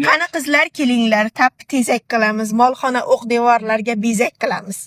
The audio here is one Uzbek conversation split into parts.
Qani qizlar kelinglar, tap tezak qilamiz, molxona o'q devorlarga bezak qilamiz.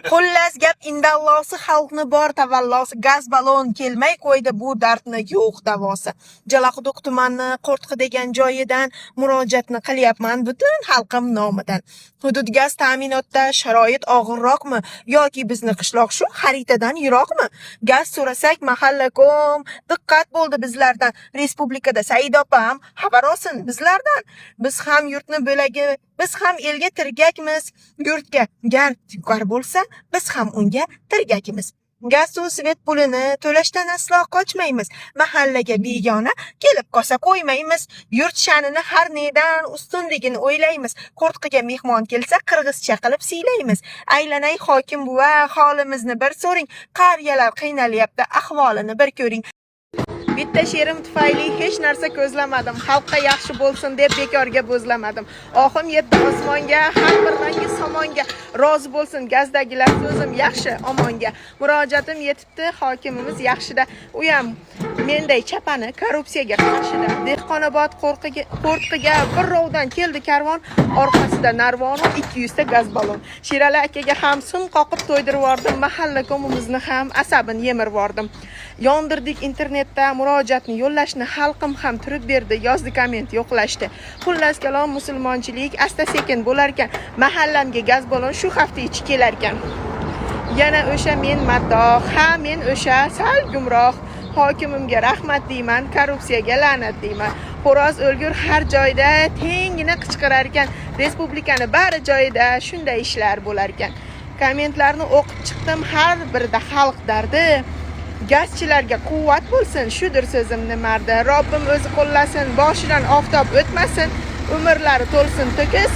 Xullas gap indallosi, xalqni bor tavallosi, gaz balon kelmay qo'ydi bu dardni yo'q davosi. Jalaquduq tumani Qo'rtqi degan joyidan murojaatni qilyapman butun xalqim nomidan. Hudud gaz ta'minotda sharoit og'irroqmi yoki bizni qishloq shu xaritadan yiroqmi? Gaz so'rasak mahalla-kom diqqat bo'ldi bizlardan. Respublikada Said opam xabar olsin bizlardan. Biz ham yurtni bo'lagi, biz ham elga tirgakmiz. Yurtga gar yuqar bo'lsa, biz ham unga tirgakmiz. Gaz suv svet pulini to'lashdan aslo qochmaymiz. Mahallaga begona kelib qolsa qo'ymaymiz. Yurt sha'nini har nedan ustunligini o'ylaymiz. Qo'rtqiga mehmon kelsa qirg'izcha qilib siylaymiz. Aylanay hokim buva, holimizni bir so'ring. Qariyalar qiynalyapti, ahvolini bir ko'ring. Bitta she'rim tufayli hech narsa ko'zlamadim. Xalqqa yaxshi bo'lsin deb bekorga bo'zlamadim. Oxim yetdi osmonga, har bir rangi somonga. Rozi bo'lsin gazdagilar so'zim yaxshi omonga. Murojaatim yetibdi, hokimimiz yaxshida. U ham menday chapani korrupsiyaga qarshida. Dehqonobod Qo'rtqiga bir rovdan keldi karvon, orqasida narvon 200 ta gaz balon. Sherali akaga ham sim qoqib to'ydirib yordim, mahalla komimizni ham asabini yemirib yordim. Yondirdik internetda murojaatni yo'llashni, xalqim ham turib berdi, yozdi komment yo'qlashdi. Xullas kalom musulmonchilik asta sekin bo'lar ekan. Mahallamga gaz balon shu hafta ichi kelar ekan. Yana o'sha men maddoh, ha men o'sha sal gumroh. Hokimimga rahmat deyman, korrupsiyaga la'nat deyman. Xo'roz o'lgur har joyda tengini qichqirar ekan. Respublikani bari joyida shunday ishlar bo'lar ekan. Kommentlarni o'qib chiqdim, har birida xalq dardi. Gazchilarga quvvat bo'lsin, shudir so'zimni mardi. Robbim o'zi qo'llasin, boshidan oftob o'tmasin, umrlari to'lsin to'kis,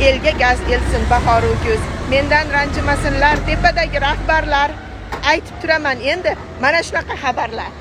elga gaz elsin bahoru kuz. Mendan ranjimasinlar tepadagi rahbarlar. Aytib turaman endi mana shunaqa xabarlar.